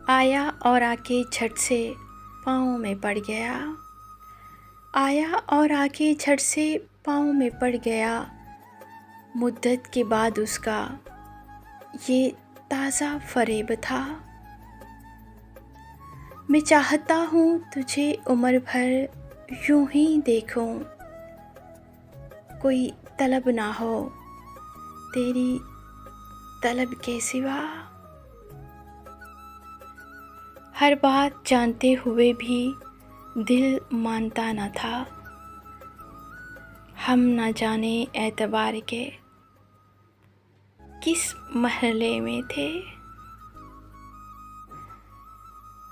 आया और आके झट से पाँव में पड़ गया। आया और आके झट से पाँव में पड़ गया। मुद्दत के बाद उसका ये ताज़ा फ़रेब था। मैं चाहता हूँ तुझे उम्र भर यूं ही देखूं, कोई तलब ना हो तेरी तलब के सिवा। हर बात जानते हुए भी दिल मानता न था। हम न जाने एतबार के किस महले में थे।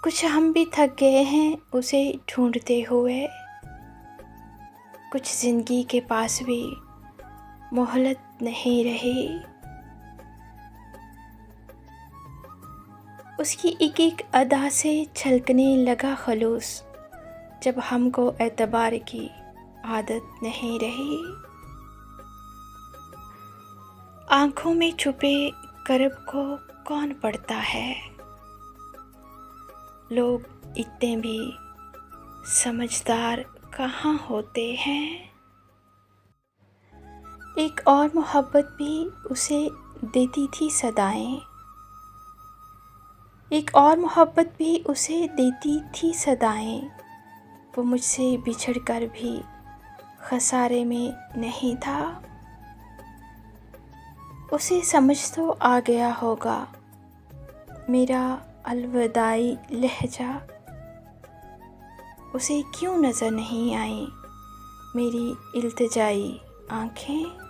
कुछ हम भी थक गए हैं उसे ढूंढते हुए। कुछ जिंदगी के पास भी मोहलत नहीं रही। उसकी एक एक अदा से छलकने लगा खलूस, जब हमको एतबार की आदत नहीं रही। आँखों में छुपे करब को कौन पढ़ता है, लोग इतने भी समझदार कहाँ होते हैं। एक और मोहब्बत भी उसे देती थी सदाएं। एक और मोहब्बत भी उसे देती थी सदाएं। वो मुझसे बिछड़ कर भी खसारे में नहीं था। उसे समझ तो आ गया होगा मेरा अलविदाई लहजा। उसे क्यों नज़र नहीं आई मेरी इल्तिजाई आँखें।